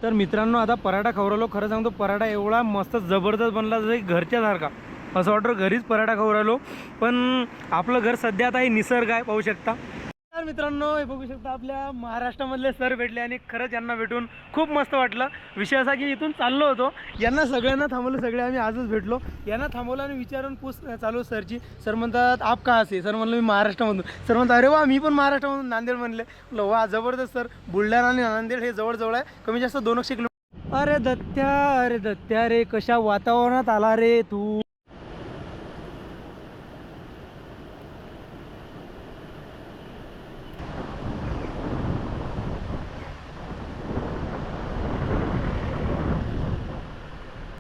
तर मित्रांनो आता पराठा खवरालो. खरं सांगतो पराठा एवढा मस्त जबरदस्त बनला जसं घरच्यासारखा, असं वाटतं घरीच पराठा खवरालो. पण आपलं घर सध्या आता हे निसर्ग आहे, पाहू शकता. तर मित्रांनो हे बघू शकता आपल्या महाराष्ट्रामधले सर भेटले आणि खरंच यांना भेटून खूप मस्त वाटलं. विषय असा की इथून चाललो होतो, यांना सगळ्यांना थांबवलं, सगळे आम्ही आजच भेटलो. यांना थांबवलं आणि विचारून चालू सरची. सर म्हणतात आप कहाँ से? सर म्हणलं मी महाराष्ट्रामधून. सर म्हणतात अरे वा मी पण महाराष्ट्रामधून, नांदेड म्हणले. म्हणलं वा जबरदस्त सर. बुलढाणा आणि नांदेड हे जवळजवळ आहे, कमी जास्त 200 किलोमीटर. अरे दत्त्या रे कशा वातावरणात आला रे तू.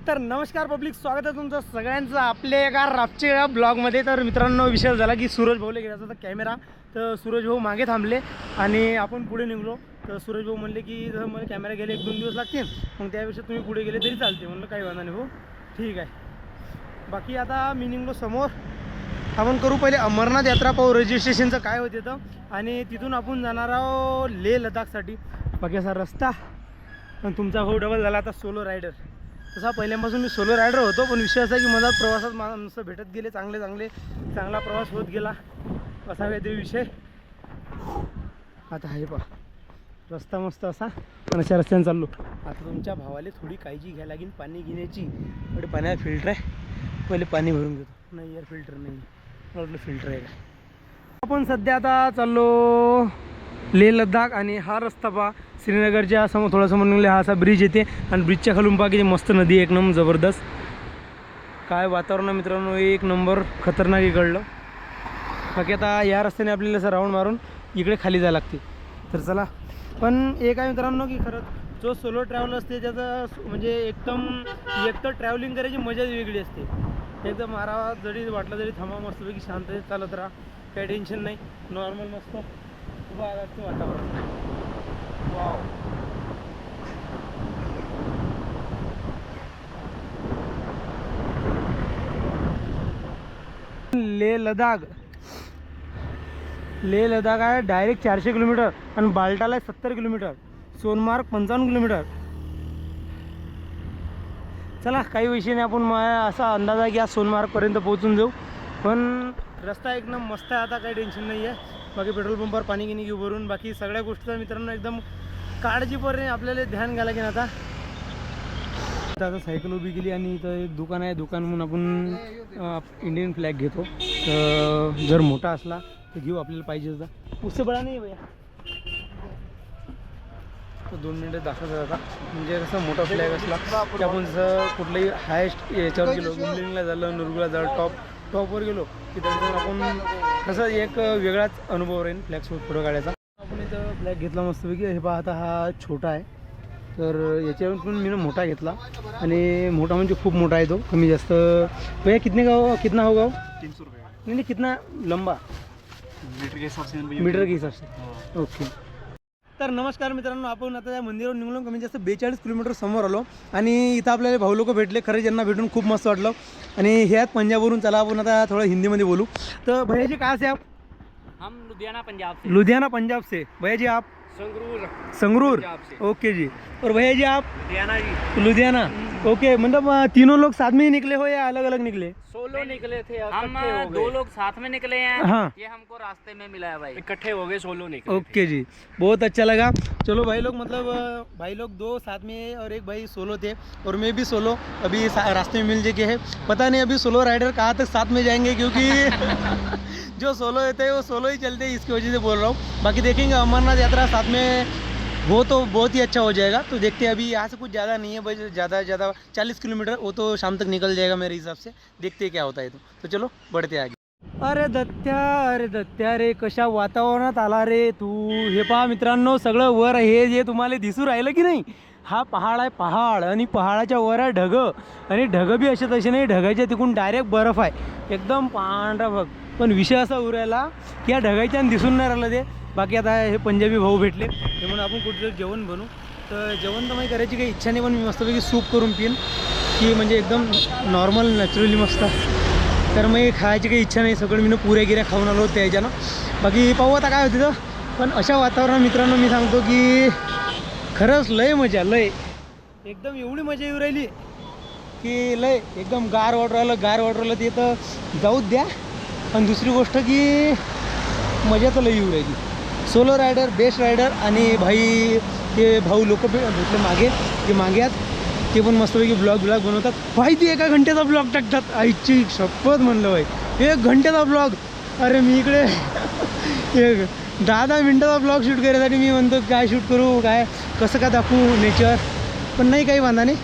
तर नमस्कार पब्लिक, स्वागत आहे तुमचं सगळ्यांचं आपल्या एका रातच्या ब्लॉगमध्ये. तर मित्रांनो विषय झाला की सूरज भाऊला घ्यायचा होता कॅमेरा. तर सूरज भाऊ मागे थांबले आणि आपण पुढे निघलो. तर सूरज भाऊ म्हणले की जसं मला कॅमेरा गेले 1-2 दिवस लागतील, मग त्यापेक्षा तुम्ही पुढे गेले तरी चालते. म्हणलं काही वांधा नाही भाऊ, ठीक आहे. बाकी आता मी निघलो समोर. आपण करू पहिले अमरनाथ यात्रा पाहू, रजिस्ट्रेशनचं काय होते तर, आणि तिथून आपण जाणार आहोत लेह लडाखसाठी. बाकी असा रस्ता. पण तुमचा भाऊ डबल झाला आता सोलो रायडर. तसा पहिल्यापासून मी सोलो रायडर होतो, पण विषय असा की मला प्रवासात माणसं भेटत गेले, चांगला प्रवास होत गेला, असा काहीतरी विषय. आता आहे पहा रस्ता मस्त असा, पण अशा रस्त्याने चाललो. आता तुमच्या भावाला थोडी काळजी घ्यायला लागेल पाणी घेण्याची. इकडे पाण्याला फिल्टर आहे, पहिले पाणी भरून घेतो. नाही यार फिल्टर नाही, म्हटलं फिल्टर आहे का. आपण सध्या आता चाललो लेह लडाख. आणि हा रस्ता पहा श्रीनगरच्या समोर थोडा समोर निघले, हा असा ब्रिज येते आणि ब्रिजच्या खालून पहा किती मस्त नदी, एक नंबर जबरदस्त. काय वातावरण मित्रांनो, एक नंबर खतरनाक इकडलं. बाकी आता या रस्त्याने आपल्याला असं राऊंड मारून इकडे खाली जायला लागते. तर चला. पण एक आहे मित्रांनो की खरंच जो सोलो ट्रॅव्हल असते त्याचं म्हणजे एकटं ट्रॅव्हलिंग करायची मजाच वेगळी असते. एकदम आरामात जरी वाटलं तरी थांबा, मस्तपैकी शांततेत चालत राहा, काही टेन्शन नाही, नॉर्मल मस्त उभं आगाचं वातावरण. वाव. लेह लडाख आहे डायरेक्ट 400 किलोमीटर आणि बाल्टाला 70 किलोमीटर, सोनमार्ग 55 किलोमीटर. चला काही विषय नाही, आपण असा अंदाज आहे की आज सोनमार्गपर्यंत पोहोचून जाऊ. पण रस्ता एकदम मस्त आहे, आता काही टेन्शन नाही आहे. बाकी पेट्रोल पंपावर पाणी गिनी घेऊ भरून, बाकी सगळ्या गोष्टीचा मित्रांनो एकदम काळजीपूर्वक आपल्याला ध्यान घ्यायला की आता. आता सायकल उभी केली आणि इथं एक दुकान आहे, दुकान म्हणून आपण इंडियन फ्लॅग घेतो. तर जर मोठा असला तर घेऊ, आपल्याला पाहिजे होता. उससे बडा नाही भैया. तर 2 मिनिटं दाखवत आता, म्हणजे कसं मोठा फ्लॅग असला की आपण जसं कुठलंही हायेस्ट याच्यावर गेलो, मुंबईला झालं, नुरगुला झालं, टॉपवर गेलो की त्याच्यावर आपण कसं एक वेगळाच अनुभव राहील फ्लॅगसोबत फोटो काढायचा. आपण इथं फ्लॅग घेतला मस्तपैकी. हे पहा आता हा छोटा आहे, तर याच्यावरून पण मी मोठा घेतला. आणि मोठा म्हणजे खूप मोठा आहे तो, कमी जास्त. भैया कितना होगा? 300 रुपये. नहीं कितना लंबा? मीटर के हिसाब से. ओके. तर नमस्कार मित्रांनो, आपण आता त्या मंदिरावर निघलो, कमी जास्त 42 किलोमीटर समोर आलो. आणि इथं आपल्याला भाऊ लोक भेटले, खरं ज्यांना भेटून खूप मस्त वाटलं. आणि हे आहेत पंजाबवरून. चला आपण आता थोडं हिंदीमध्ये बोलू. तर भैया जी कहाँ से आप? हम लुधियाना पंजाब से. भैया जी आप? संगरूर. ओके जी. और भैया जी आप? लुधियाना. ओके. मतलब तीनों लोग साथ में ही निकले हो या अलग अलग निकले? सोलो निकले थे, हम 2 लोग साथ में निकले हैं. हाँ. ये हमको रास्ते में मिला है भाई, इकट्ठे हो गए, सोलो निकले. ओके जी, बहुत अच्छा लगा. चलो भाई लोग, मतलब भाई लोग 2 साथ में और एक भाई सोलो थे और मैं भी सोलो. अभी रास्ते में मिल चुके हैं. पता नहीं अभी सोलो राइडर कहाँ तक साथ में जाएंगे, क्योंकि जो सोलो होते हैं वो सोलो ही चलते हैं, इसकी वजह से बोल रहा हूँ. बाकी देखेंगे अमरनाथ यात्रा साथ में वो तो बहुत ही अच्छा हो जाएगा. तो देखते हैं, अभी यहाँ से कुछ ज़्यादा नहीं है, बस ज़्यादा 40 किलोमीटर, वो तो शाम तक निकल जाएगा मेरे हिसाब से. देखते हैं क्या होता है. तो चलो बढ़ते आगे. अरे दत्त्या रे कशा वातावरणात आला रे तू. हे पहा मित्रांनो, सगळं वर हे जे तुम्हाला दिसू राहिलं की नाही, हा पहाड आहे, पहाड. आणि पहाडाच्या वर आहे ढग. आणि ढग बी असे तसे नाही, ढगाच्या तिकून डायरेक्ट बर्फ आहे, एकदम पांढरा बघ. पण विषय असा उरायला की या ढगाच्या दिसून नाही राहिलं ते. बाकी आता हे पंजाबी भाऊ भेटले, ते म्हणून आपण कुठेतरी जेवण बनवू. तर जेवण तर माझी करायची काही इच्छा नाही, पण मी मस्तपैकी सूप करून पिन, की म्हणजे एकदम नॉर्मल नॅचरली मस्त. तर मग खायची काही इच्छा नाही, सगळं मी पुऱ्या गिऱ्या खाऊन आलो त्या ह्याच्यानं. बाकी पाहू आता काय होतं. पण अशा वातावरणात मित्रांनो मी सांगतो की खरंच लय मजा, लय एकदम एवढी मजा येऊ राहिली की लय एकदम गार वाटू राहिलं ते तर जाऊच द्या. आणि दुसरी गोष्ट की मजा तर लय येऊ राहिली. सोलो रायडर बेस्ट रायडर आणि भाई ते भाऊ लोक भेटले मागे आज ते पण मस्तपैकी ब्लॉग बनवतात. भाई ते 1 घंट्याचा ब्लॉग टाकतात. आईची शपथ म्हणलं भाई 1 घंट्याचा ब्लॉग. अरे मी इकडे 10 मिनटाचा ब्लॉग शूट करायसाठी मी म्हणतो काय शूट करू काय कसं काय दाखवू नेचर. पण नाही काही वांधा नाही.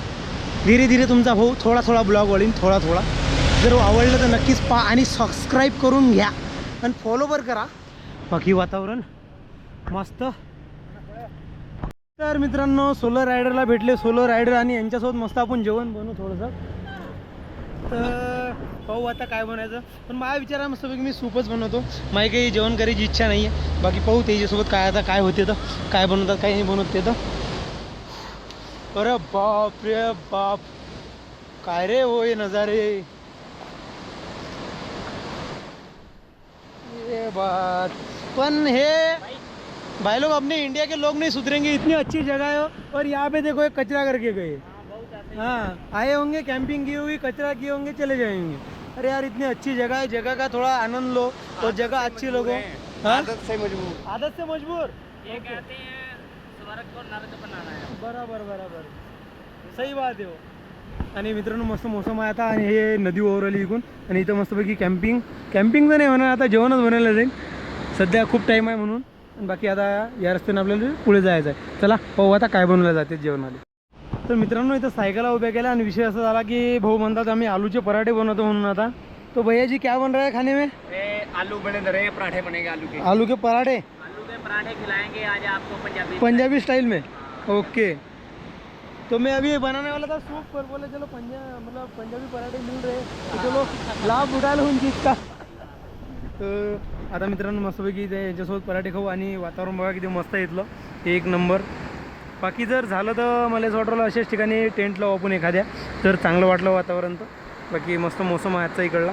धीरे धीरे तुमचा भाऊ थोडा ब्लॉग वळीन थोडा. जर आवडलं तर नक्कीच पहा आणि सबस्क्राईब करून घ्या आणि फॉलो पण करा. बाकी वातावरण मस्त. तर मित्रांनो सोलो रायडरला भेटले सोलो रायडर आणि यांच्यासोबत मस्त आपण जेवण बनवू थोडंसं. तर पाहू आता काय बनायचं. पण माझ्या विचारा मस्तपैकी मी सूपच बनवतो. माझी काही जेवण करायची इच्छा नाही आहे. बाकी पाहू त्याच्यासोबत काय आता काय होते तर काय बनवतात काय नाही बनवत ते तर. अरे बाप रे बाप काय रे हो ये नजारे. ये बात पण हे भाई लोग अपने इंडिया के लोग नहीं सुधरेंगे. इतनी अच्छी जगह है और यहाँ पे देखो एक कचरा करके गए. हाँ आए होंगे कैंपिंग की होगी कचरा किए होंगे चले जाएंगे. अरे यार इतनी अच्छी जगह है. जगह का थोड़ा आनंद लो और जगह अच्छी लोगो. आदत से मजबूर ये कहते हैं स्वर्ग को नरक बनाना है. बराबर सही बात आहे हो. आणि मित्रांनो मस्त मोसम आहे आता आणि हे नदी ओव्हरली इकून आणि इथं मस्तपैकी कॅम्पिंग तर नाही म्हणा आता जेवणच बनवलं जाईल. सध्या खूप टाईम आहे म्हणून. आणि बाकी आता या रस्त्याने आपल्याला पुढे जायचं आहे. चला पाहू आता काय बनवलं जाते जेवणाला. तर मित्रांनो इथं सायकला उभ्या केल्या आणि विषय असा झाला की भाऊ म्हणतात आम्ही आलूचे पराठे बनवतो म्हणून. आता तो भैया जी क्या बन रहा है खाने में. आलू बने रहे पराठे बनेंगे आलू के पराठे. आलू के पराठे खिलाएंगे आज आपको पंजाबी स्टाइल में. ओके तो मैं अभी बनाने वाला था सूप पर बोले चलो पंजाबी पराठे मिल रहे तो चलो लाभ उठा लो उन चीज का. तर आता मित्रांनो मस्तपैकी ते याच्यासोबत पराठे खाऊ आणि वातावरण बघा किती मस्त आहे इथलं 1 नंबर. बाकी जर झालं तर मला असं वाटलं अशाच ठिकाणी टेंट लावू आपण एखाद्या तर चांगलं वाटलं वातावरण. तर बाकी मस्त मोसम आहे आजचा इकडला.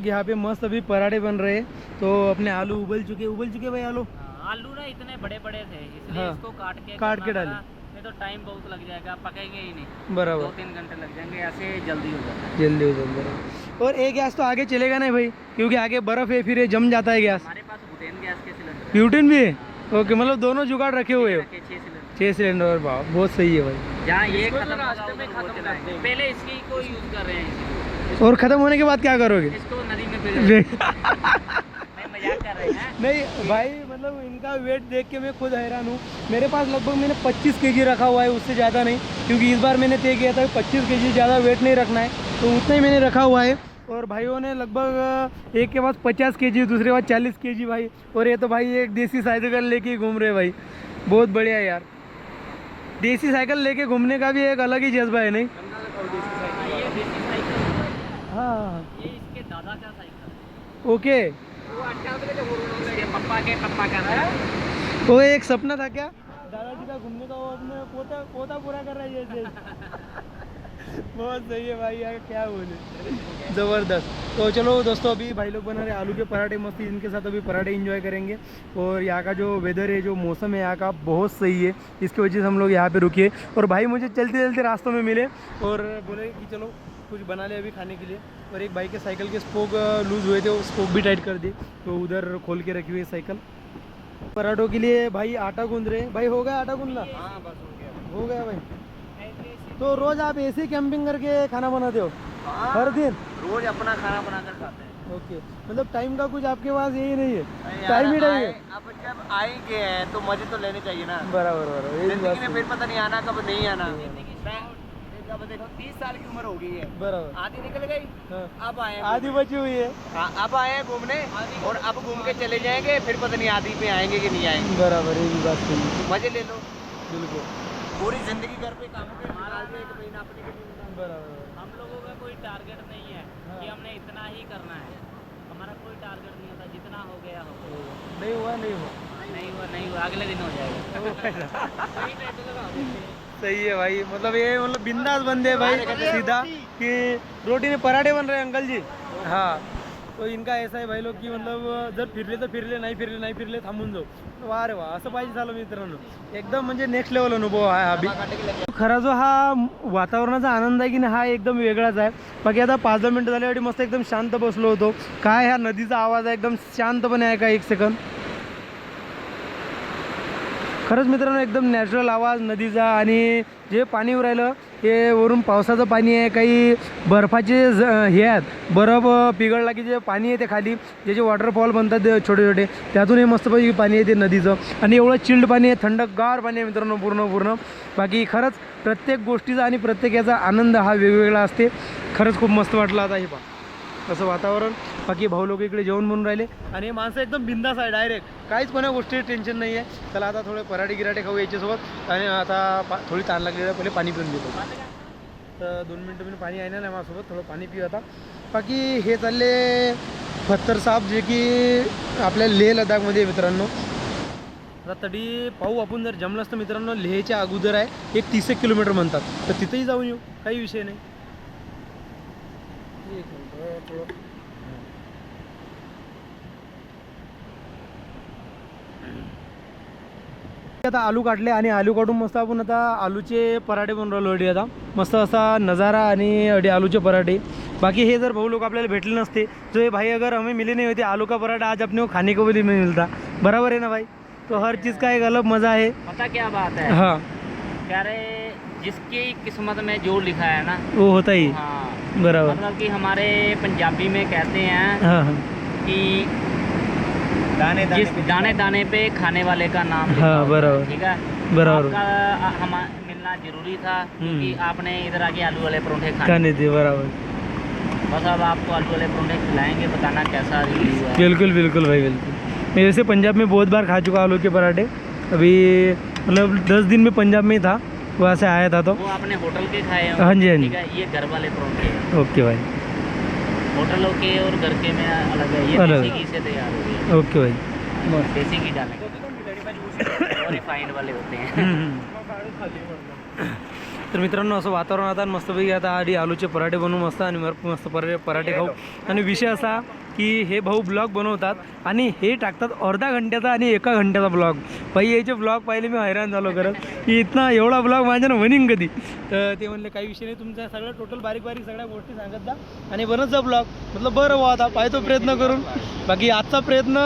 यहाँ पे मस्त अभी पराठे बन रहे हैं. तो अपने आलू उबल चुके भाई. आलू ना इतने बड़े हैं इसलिए हाँ, इसको काट के करना डाले. पड़ा. नहीं तो टाइम बहुत लग जाएगा पकेंगे ही नहीं. बराबर 2-3 घंटे लग जाएंगे ऐसे जल्दी हो जाता है. जल्दी हो जाएगा. और एक गैस तो आगे चलेगा नहीं भाई क्योंकि आगे बर्फ है फिर ये जम जाता है गैस. हमारे पास बुटेन गैस के सिलेंडर ब्यूटेन भी है. ओके मतलब दोनों जुगाड़ रखे हुए हो. 6 सिलेंडर 6 सिलेंडर. वाह बहुत सही है भाई. जहाँ ये खत्म रास्ते में खत्म करते हैं. पहले इसकी को यूज कर रहे हैं. और ख़त्म होने के बाद क्या करोगे. इसको नदी में फेंक नहीं मजाक कर रहे हैं. नहीं भाई मतलब इनका वेट देख के मैं खुद हैरान हूँ. मेरे पास लगभग मैंने 25 kg रखा हुआ है उससे ज़्यादा नहीं क्योंकि इस बार मैंने तय किया था 25 kg ज़्यादा वेट नहीं रखना है तो उतना ही मैंने रखा हुआ है. और भाइयों ने लगभग एक के पास 50 kg दूसरे के पास 40 kg भाई. और ये तो भाई एक देसी साइकिल लेके घूम रहे भाई. बहुत बढ़िया यार. देसी साइकिल लेके घूमने का भी एक अलग ही जज्बा है नहीं. ये देसी साइकिल. हाँ ये इसके दादा का साइकिल. ओके. इसके पप्पा का था. वो एक सपना था क्या दादाजी का घूमने का. वो अपने पोता पूरा कर रहा है ये. बहुत सही है भाई यार क्या बोले. ज़बरदस्त. तो चलो दोस्तों अभी भाई लोग बना रहे आलू के पराठे मस्त. इनके साथ अभी पराठे एंजॉय करेंगे. और यहाँ का जो वेदर है जो मौसम है यहाँ का बहुत सही है. इसकी वजह से हम लोग यहाँ पे रुके. और भाई मुझे चलते रास्तों में मिले और बोले कि चलो कुछ बना ले अभी खाने के लिए. और एक भाई के साइकिल के स्पोक लूज़ हुए थे वो स्पोक भी टाइट कर दिए तो उधर खोल के रखी हुई है साइकिल. पराठों के लिए भाई आटा गूंद रहे भाई. हो गया आटा गूंदना. हाँ बस हो गया भाई. तो रोज़ आप ऐसे कैंपिंग करके खाना बनाते हो हर दिन. रोज अपना खाना बनाकर खाते हैं. ओके मतलब टाइम का कुछ आपके पास यही नहीं है. टाइम ही नहीं है. अब जब आएंगे हैं तो मजे तो लेने चाहिए ना. बराबर यही जिंदगी बात में है. फिर पता नहीं आना कब नहीं आना. अब देखो 30 साल की उम्र हो गई है. बराबर. आधी निकल गई. हाँ. अब आए हैं आधी बची हुई है. हाँ, अब आए हैं घूमने और अब घूम के चले जाएंगे फिर पता नहीं आधी पे आएंगे कि नहीं आएंगे. बराबर यही बात सही है. मजे ले लो. बिल्कुल पूरी जिंदगी घर पे काम पे निकाल दिया, 1 महीना अपने के लिए. बराबर. हम लोगों का कोई टारगेट नहीं है कि हमने इतना ही करना है. हमारा कोई टारगेट नहीं होता. जितना हो गया हो. नहीं हुआ नहीं हुआ अगले दिन हो जाएगा. सही है भाई. मतलब ये मतलब बिंदास बंदे भाई सीधा कि रोटी में पराठे बन रहे हैं अंकल जी. हाँ तो इनका ऐसा है भाई लोग की मतलब जर फिरले तर फिरले, नाही फिरले थांबून जाऊ. वा रे वा, असं पाहिजे झालं मित्रांनो. एकदम म्हणजे नेक्स्ट लेवल अनुभव आहे हा बी. खरा जो हा वातावरणाचा आनंद आहे की नाही हा एकदम वेगळाच आहे. बाकी आता 5-10 मिनटं झाल्यावर मस्त एकदम शांत बसलो होतो. काय ह्या नदीचा आवाज आहे, एकदम शांतपणे आहे का एक सेकंद. खरंच मित्रांनो एकदम नॅचरल आवाज नदीचा. आणि जे पाणी राहिलं हे वरून पावसाचं पाणी आहे, काही बर्फाचे हे आहेत, बर्फ पिघळला की जे पाणी येते खाली, जे वॉटरफॉल बनतात छोटे छोटे, त्यातून हे मस्तपैकी पाणी येते नदीचं. आणि एवढं चिल्ड पाणी आहे, थंडगार पाणी आहे मित्रांनो पूर्ण. बाकी खरंच प्रत्येक गोष्टीचा आणि प्रत्येक याचा आनंद हा वेगवेगळा असते. खरंच खूप मस्त वाटलं आता हे पहा असं वातावरण. बाकी भाऊ लोक इकडे जेवण म्हणून राहिले आणि माणसं एकदम बिंदास आहे, डायरेक्ट काहीच कोणा गोष्टीचं टेन्शन नाही आहे. चला आता थोडे पराठे गिराठे खाऊ याच्यासोबत. आणि आता थोडी ताण लागलेली आहे, पहिले पाणी पिऊन घेतो. तर 2 मिनटं मी पाणी आहे ना माझ्यासोबत, थोडं पाणी पिऊ आता. बाकी हे चालले फत्तर साहेब जे की आपल्या लेह लडाखमध्ये मित्रांनो. आता तरी पाहू आपण, जर जमलं असतं मित्रांनो लेहच्या अगोदर आहे एक 30 किलोमीटर म्हणतात, तर तिथेही जाऊन येऊ, काही विषय नाही. आता आलू काढले आणि आलू काढून मस्त आपण आता आलूचे पराठे बनवून राहिलो अडी. आता मस्त असा नजारा आणि अडी आलूचे पराठे. बाकी हे जर भाऊ लोक आपल्याला भेटले नसते, जो ये भाई अगर हमें मिले नहीं होते आलू का पराठा आज अपने को खाने को भी नहीं मिलता. बराबर है ना भाई. तो हर चीज़ का एक अलग मज़ा है. पता क्या बात है, हाँ कह रहे जिसकी किस्मत में जो लिखा है ना वो होता ही. हाँ, बराबर. मतलब कि हमारे पंजाबी में कहते हैं हाँ हाँ कि दाने दाने पे खाने वाले का नाम लिखा हाँ, होता है, बराबर. ठीक है. बराबर. आपका हम मिलना जरूरी था क्योंकि आपने इधर आके आलू वाले परोंठे खाने. खाने थे. बराबर. बस अब आपको आलू वाले परोंठे खिलाएंगे, बताना कैसा रिव्यू है. बिल्कुल बिल्कुल भाई बिल्कुल. मैं वैसे पंजाब में बहुत बार खा चुका आलू के पराठे. अभी मतलब 10 दिन में पंजाब में ही था, वहाँ से आया था. तो वो आपने होटल के खाए हैं. हाँ जी हाँ जी. ठीक है, ये घर वाले परोंठे हैं. ओके भाई. होटलों के और घर के में अलग है. ये अलग. देसी घी से तैयार होती है. ओके भाई. देसी घी डालेंगे और रिफाइंड वाले होते हैं. तर मित्रांनो असं वातावरण आता मस्तपैकी आता आधी आलूचे पराठे बनवून मस्त आणि मस्त पराठे खाऊ. आणि विषय असा की हे भाऊ ब्लॉग बनवतात आणि हे टाकतात अर्धा घंट्याचा आणि 1 घंट्याचा ब्लॉग. भाई याचे ब्लॉग पाहिले मी हैराण झालो खरंच की इतना एवढा ब्लॉग माझ्यानं बनीन कधी. तर ते म्हणले काही विषय नाही, तुमचा सगळं टोटल बारीक बारीक सगळ्या गोष्टी सांगत जा आणि बनत जा ब्लॉग. म्हटलं बरं वा आता पाहतो प्रयत्न करून. बाकी आजचा प्रयत्न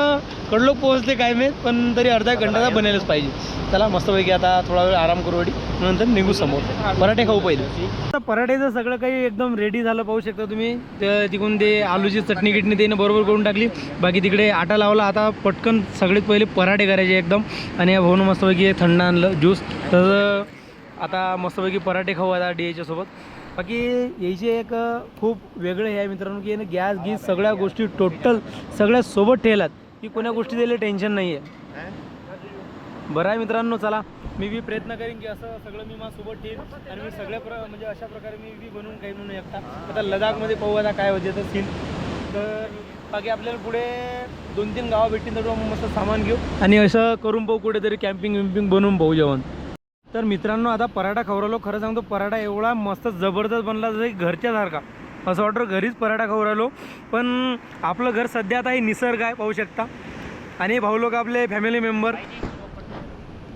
कडलो पोहोचले काय माहीत, पण तरी अर्धा घंट्याचा बनेलच पाहिजे. चला मस्तपैकी आता थोडा वेळ आराम करू अडी, नंतर निघू समोर. पराठे खाऊ पहिले. आता पराठेचं सगळं काही एकदम रेडी झालं पाहू शकता तुम्ही. तिकडून ते आलूची चटणी गिटणी त्याने बरोबर करून टाकली. बाकी तिकडे आटा लावला. आता पटकन सगळ्यात पहिले पराठे करायचे एकदम. आणि या भाऊनं मस्तपैकी थंड आणलं ज्यूस. तर आता मस्तपैकी पराठे खाऊ आता डीएच्या सोबत. बाकी यायचे एक खूप वेगळं हे आहे मित्रांनो की गॅस गीस सगळ्या गोष्टी टोटल सगळ्या सोबत ठेवल्यात की कोण्या गोष्टी द्यायला टेन्शन नाही आहे. बरं आहे मित्रांनो. चला मी बी प्रयत्न करीन की असं सगळं मी माझ्यासोबत ठेवीन आणि मी सगळ्या म्हणजे अशा प्रकारे मी बी बनवून काही म्हणून एकटा. आता लडाखमध्ये पाहू आता काय होते तर सीन. तर बाकी आपल्याला पुढे 2-3 गावं भेटतील तर मस्त सामान घेऊ आणि असं करून पाहू कुठेतरी कॅम्पिंग विम्पिंग बनवून पाहू जेवण. तर मित्रांनो आता पराठा खाऊ राहिलो. खरं सांगतो पराठा एवढा मस्त जबरदस्त बनला जसं की घरच्यासारखा. असं वाटतं घरीच पराठा खाऊ राहिलो. पण आपलं घर सध्या आता हे निसर्ग आहे पाहू शकता. आणि भाऊ लोक आपले फॅमिली मेंबर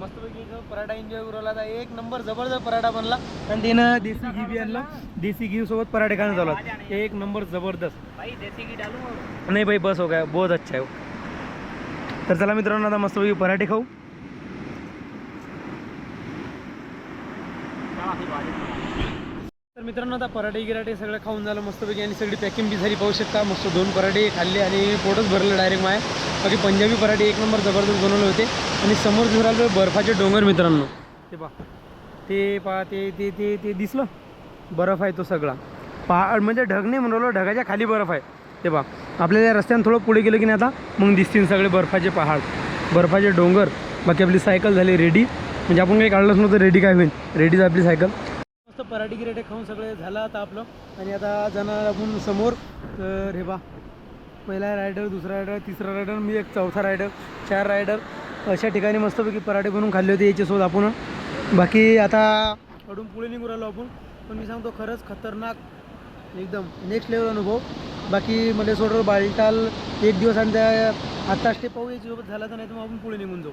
मस्तपैकी पराठा एन्जॉय करू राहिला. आता 1 नंबर जबरदस्त पराठा बनला. आणि त्यानं देसी घी बी आणलं. देसी घी सोबत पराठे खाणं चालू. 1 नंबर जबरदस्त. भाई देसी घी डालूं? नाही भाई बस हो गया, बहुत अच्छा है. तर चला मित्रांनो आता मस्तपैकी पराठे खाऊ. तर मित्रांनो आता पराठे गिराठे सगळं खाऊन झालं मस्तपैकी आणि सगळी पॅकिंग बी झाली पाहू शकता. मस्त 2 पराठे खाल्ले आणि पोटच भरलं डायरेक्ट माय. बाकी पंजाबी पराठे 1 नंबर जबरदस्त बनवले होते. आणि समोर घेऊन राहिलो बर्फाचे डोंगर मित्रांनो. ते पहा ते दिसलं बर्फ आहे तो सगळा. पहाड म्हणजे ढग नाही म्हणलो, ढगाच्या खाली बर्फ आहे. ते पहा आपल्याला रस्त्यानं थोडं पुढे गेलं की नाही आता मग दिसतील सगळे बर्फाचे पहाड बर्फाचे डोंगर. बाकी आपली सायकल झाली रेडी. म्हणजे आपण काही काढलंच नव्हतं, रेडी काय होईल, रेडीच आपली सायकल. मस्त पराठे गिराठे खाऊन सगळे झालं आता आपलं. आणि आता जाणार आपण समोर. तर हे बा पहिला रायडर, दुसरा रायडर, तिसरा रायडर, मी एक चौथा रायडर, 4 रायडर अशा ठिकाणी मस्तपैकी पराठे बनवून खाल्ले होते याच्यासोबत आपण. बाकी आता अडून पुढे निघून राहिलो आपण. पण मी सांगतो खरंच खतरनाक एकदम नेक्स्ट लेवल अनुभव. बाकी मला सोडर बालटाल एक दिवस आणि त्या आता स्टे पाहू याच्यासोबत झाला तर नाही तर मग आपण पुढे निघून जाऊ.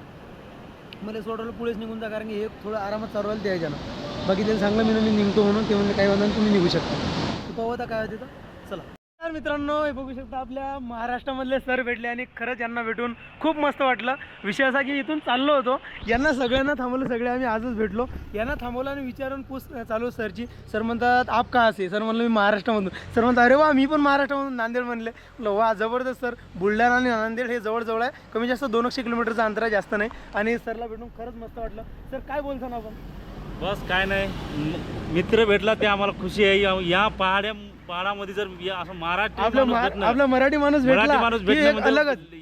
मला सोडवलं पुढेच निघून जा, कारण की हे थोडं आरामात चालवायला द्यायच्या ना. बाकी त्याला सांगलं मी निघतो म्हणून, ते म्हणजे काही वाजता तुम्ही निघू शकता. पाहू आता काय होते तर चला. तर मित्रांनो, हे बघू शकता आपल्या महाराष्ट्रामधले सर भेटले आणि खरंच यांना भेटून खूप मस्त वाटलं. विषय असा की इथून चाललो होतो, यांना सगळ्यांना थांबवलं, सगळे आम्ही आजच भेटलो. यांना थांबवलं आणि विचारून चालू सरची. सर म्हणतात आप कहाँ से? सर म्हणलं मी महाराष्ट्रामधून. सर म्हणतात अरे वा, मी पण महाराष्ट्रामधून, नांदेड म्हणले. म्हणलं वा जबरदस्त सर. बुलढाणा आणि नांदेड हे जवळजवळ आहे, कमी जास्त 200 किलोमीटरचं अंतर आहे, जास्त नाही. आणि सरला भेटून खरंच मस्त वाटलं. सर काय बोलता ना आपण? बस काय नाही, मित्र भेटला ते आम्हाला खुशी आहे. या पहाडामध्ये जर असं आपला मराठी माणूस भेटला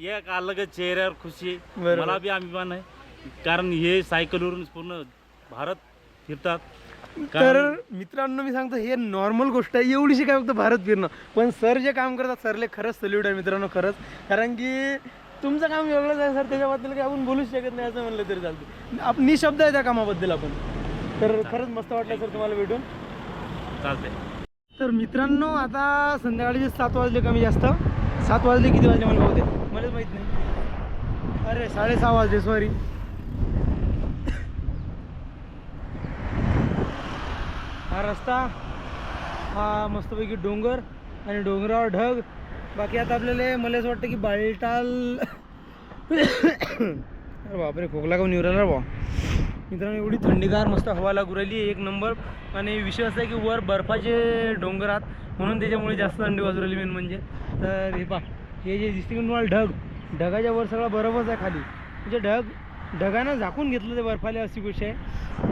एक अलगच चेहऱ्यावर खुशी. मला बी अभिमान आहे, कारण हे सायकलवरून पूर्ण भारत फिरतात. तर मित्रांनो, मी सांगतो हे नॉर्मल गोष्ट आहे, एवढीशी काय फक्त भारत फिरणं. पण सर जे काम करतात, सरले खरंच सल्यूट आहे मित्रांनो, खरंच. कारण की तुमचं काम वेगळंच आहे सर, त्याच्याबद्दल काही आपण बोलूच शकत नाही असं म्हणलं तरी चालतं. आपण निशब्द आहे त्या कामाबद्दल आपण. तर खरंच मस्त वाटलं सर तुम्हाला भेटून. चालते. तर मित्रांनो, आता संध्याकाळचे 7 वाजले, कमी जास्त 7 वाजले, किती वाजले मला बहुतेक मलाच माहीत नाही. अरे 6:30 वाजले, सॉरी. हा रस्ता, हा मस्तपैकी डोंगर आणि डोंगरावर ढग. बाकी आता आपल्याला मला असं वाटतं की बालटाल अरे बापरे, खोकला काऊन निवराला बा. मित्रांनो, एवढी थंडीगार मस्त हवा लागू राहिली, एक नंबर. आणि विषय असा आहे की वर बर्फाचे डोंगर आहात, म्हणून त्याच्यामुळे जास्त थंडी वाजू राहिली मेन म्हणजे. तर हे पा, हे जे दिसते की तुम्हाला ढगाच्या वर सगळा बर्फच आहे खाली, म्हणजे ढगानं झाकून घेतलं ते बर्फाले, अशी गोष्ट आहे.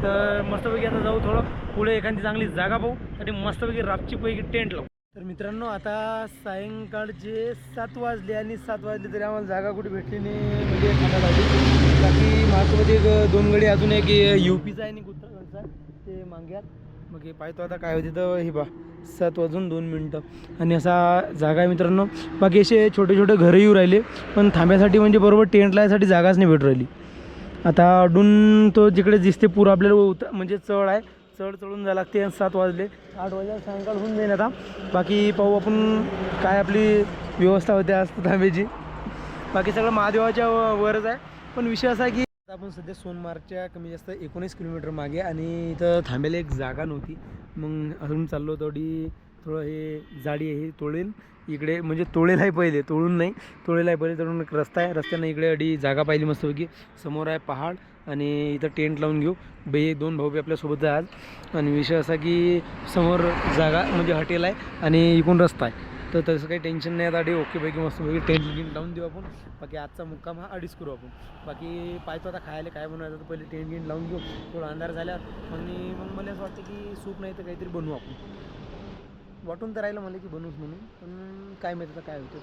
तर मस्तपैकी आता जाऊ थोडं पुढे, एखादी चांगली जागा पाहू आणि मस्तपैकी रातची पैकी टेंट लावू. तर मित्रांनो, आता सायंकाळचे 7 वाजले आणि 7 वाजले तरी आम्हाला जागा कुठे भेटली नाही, म्हणजे खाण्यासाठी. बाकी माझ्यासोबत एक 2 गडी अजून एक UPचा आहे आणि गुजरातचा ते मांग्यात. मग हे पाहतो आता काय होते. तर हे बा 7 वाजून 2 मिनटं आणि असा जागा आहे मित्रांनो. बाकी असे छोटे छोटे घरं येऊ राहिले, पण थांब्यासाठी म्हणजे बरोबर टेंट लावायसाठी जागाच नाही भेटू राहिली. आता अडून तो जिकडे दिसते पूर आपल्याला म्हणजे चढ आहे, चढून जायला लागते. 7 वाजले, 8 वाजता सायंकाळ होऊन जाईल आता. बाकी पाहू आपण काय आपली व्यवस्था होते आज थांब्याची. बाकी सगळं महादेवाच्या वरच आहे. पण विषय असा आहे की आपण सध्या सोनमार्गच्या कमी जास्त 19 किलोमीटर मागे, आणि इथं थांबायला एक जागा नव्हती. मग अजून चाललो थोडं हे जाडी आहे, हे तोळेल इकडे, म्हणजे तोळेल आहे पहिले, तोळून नाही, तोळेल आहे पहिले. तोडून एक रस्ता आहे, रस्त्यानं इकडे अडी जागा पाहिली मस्तपैकी. समोर आहे पहाड आणि इथं टेंट लावून घेऊ. 2 भाऊ बी आपल्यासोबत आहे आज. आणि विषय असा की समोर जागा म्हणजे हॉटेल आहे आणि इकडून रस्ता आहे, तर तसं काही टेन्शन नाही. आता ओके पैकी मस्तपैकी टेंट लावून देऊ आपण. बाकी आजचा मुक्काम हा 2:30 करू आपण. बाकी पाहतो आता खायला काय बनवायचं, तर पहिले टेंट लावून घेऊ. थोडा अंधार झाल्यावर मग मला असं वाटतं की सूप नाही तर काहीतरी बनवू आपण. वाटून तर राहिलं मला की बनवूच म्हणून, पण काय माहिती आता काय होतं.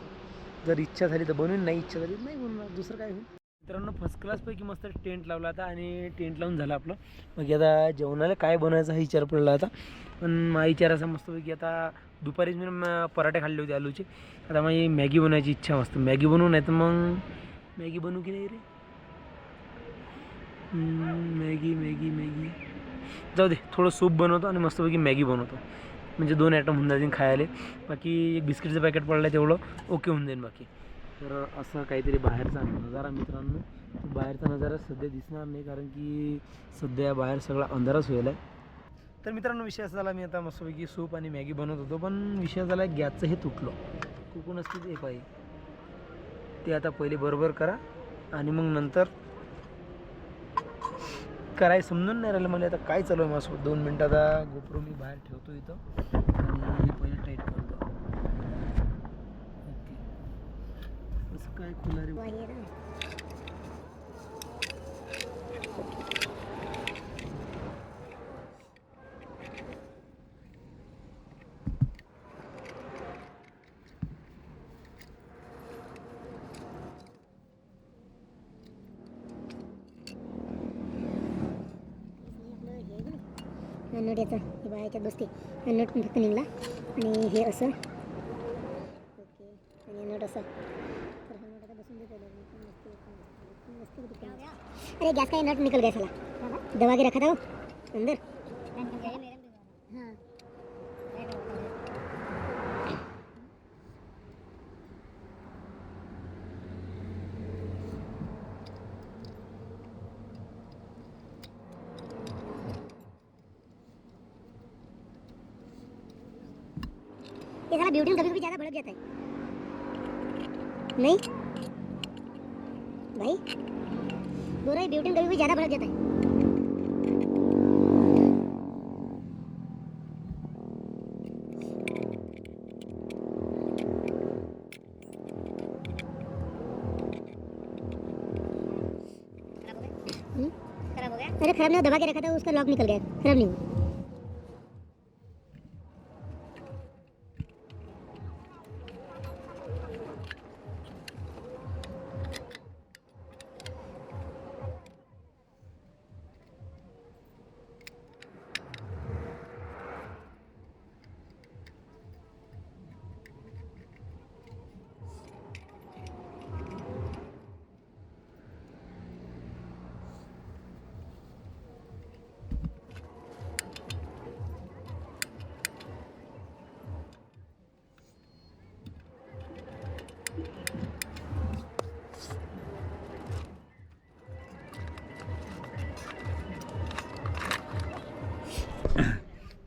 जर इच्छा झाली तर बनवून, नाही इच्छा झाली नाही बनवणार, दुसरं काय होईल. मित्रांनो, फर्स्ट क्लासपैकी मस्त टेंट लावला आता आणि टेंट लावून झालं आपलं. मग आता जेवणाला काय बनवायचा हा विचार पडला आता. पण माझा विचार असा मस्तपैकी, आता दुपारीच मी पराठे खाल्ले होते आलूचे. आता माझी मॅगी बनवायची इच्छा मस्त. मॅगी बनवू, नाही तर मग मॅगी बनवू की नाही रे, मॅगी जाऊ दे. थोडं सूप बनवतो आणि मस्तपैकी मॅगी बनवतो, म्हणजे 2 आयटम होऊन जातील खायला. बाकी एक बिस्किटचं पॅकेट पडलं आहे तेवढं ओके होऊन जाईल. बाकी तर असं काहीतरी बाहेरचा नजारा मित्रांनो. बाहेरचा नजारा सध्या दिसणार नाही, कारण की सध्या बाहेर सगळा अंधारच होईल आहे. तर मित्रांनो, विषय असा झाला, मी आता मस्तपैकी सूप आणि मॅगी बनवत होतो, पण विषय झाला गॅसचं हे तुटलं. कुकून असते ते पाहिजे, ते आता पहिले बरोबर करा आणि मग नंतर करायचं समजून नाही राहिलं मला. आता काय चालू आहे माझ्यासोबत. 2 मिनटं आता गोप्रो मी बाहेर ठेवतो इथं आणि पहिले टाईट करतो. ओके, असं काय खुला रे. नोट याचा हे बघा, याच्यात बसते नोट पण फक्त निघला आणि हे असं ओके, आणि नोट असं. तर हा नोट आता बसून दे पहिला. अरे गैस का ये नट निकल गया साला, दबा के रखा था वो अंदर. हाँ ये साला ब्यूटी कभी कभी ज़्यादा भड़क जाता है नहीं भाई, बोल रहा है ब्यूटी कभी कभी ज़्यादा भड़क जाता है। खराब हो गया? अरे खराब नहीं हुआ, दबा के रखा था उसका लॉक निकल गया, खराब नहीं हुआ।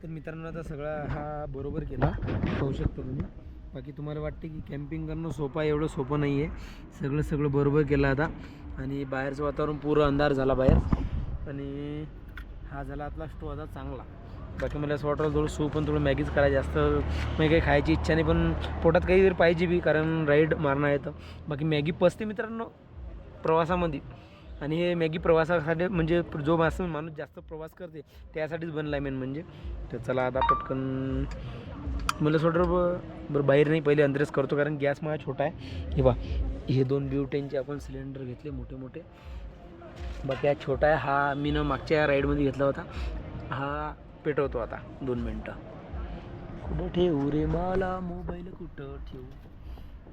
तर मित्रांनो आता सगळा हा बरोबर केला, पाहू शकता तुम्ही. बाकी तुम्हाला वाटते की कॅम्पिंग करणं सोपं आहे, एवढं सोपं नाही आहे. सगळं बरोबर केलं आता. आणि बाहेरचं वातावरण पुरं अंधार झाला बाहेर. आणि हा झाला आपला स्टो आता चांगला. बाकी मला असं वाटलं थोडं सूप पण थोडं मॅगीच करायचं, जास्त मी काही खायची इच्छा नाही, पण पोटात काहीतरी पाहिजे बी, कारण राईड मारणं आहे तर. बाकी मॅगी पचते मित्रांनो प्रवासामध्ये. आणि हे मॅगी प्रवासासाठी म्हणजे जो माणूस जास्त प्रवास करते त्यासाठीच बनला आहे मेन म्हणजे. तर चला आता पटकन मला सोडर बरं बाहेर नाही, पहिले अंदरच करतो कारण गॅस माझा छोटा आहे. हे बा हे 2 ब्युटेनचे आपण सिलेंडर घेतले मोठे मोठे. बाकी हा छोटा आहे, हा मी मागच्या राईडमध्ये घेतला होता. हा पेटवतो आता 2 मिनटं. कुठं ठेवू रे मला मोबाईल, कुठं ठेवू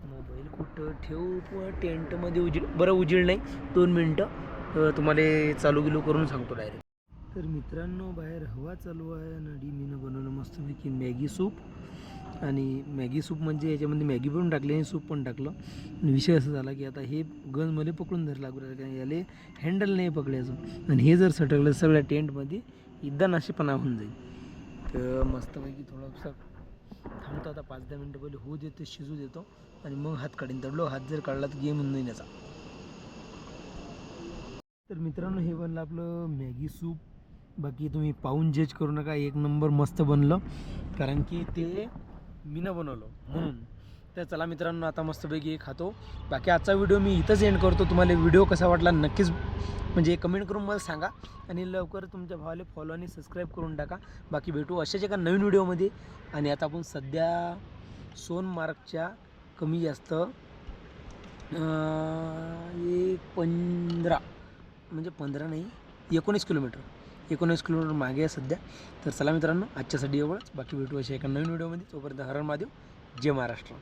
मोबाईल, कुठं ठेवू टेंटमध्ये उजीड, बरं उजीड नाही, 2 मिनटं तुम्हाला चालू गिलू करून सांगतो डायरेक्ट. तर मित्रांनो बाहेर हवा चालू आहे आणि मीनं बनवलं मस्तपैकी मॅगी सूप. आणि मॅगी सूप म्हणजे याच्यामध्ये मॅगी पण टाकली आणि सूप पण टाकलं. आणि विषय असा झाला की आता हे गन मला पकडून धरला लागू कारण याले हँडल नाही पकडायचं. आणि हे जर सटकलं सगळ्या टेंटमध्ये एकदा नाशीपणा होऊन जाईल. तर मस्तपैकी थोडंसं थांबतो आता 5-10 मिनटं पहिले होऊ देतो, शिजू देतो आणि मग हात काढीन. तडलो हात जर काढला तर गेम होऊन जाईल याचा. तर मित्रांनो हे बनलं आपलं मॅगी सूप. बाकी तुम्ही पाहून जज करू नका, 1 नंबर मस्त बनलं, कारण की ते मीनं बनवलं म्हणून. तर चला मित्रांनो आता मस्तपैकी खातो. बाकी आजचा व्हिडिओ मी इथंच एंड करतो. तुम्हाला व्हिडिओ कसा वाटला नक्कीच म्हणजे कमेंट करून मला सांगा. आणि लवकर तुमच्या भावाला फॉलो आणि सबस्क्राईब करून टाका. बाकी भेटू अशाच एका नवीन व्हिडिओमध्ये. आणि आता आपण सध्या सोनमार्गच्या कमी जास्त 15 नाही 19 किलोमीटर मागे आहे सध्या. तर चला मित्रांनो आजच्यासाठी एवढंच. बाकी भेटू अशा एका नवीन व्हिडिओमध्ये. तोपर्यंत हर हर महादेव, जय महाराष्ट्र.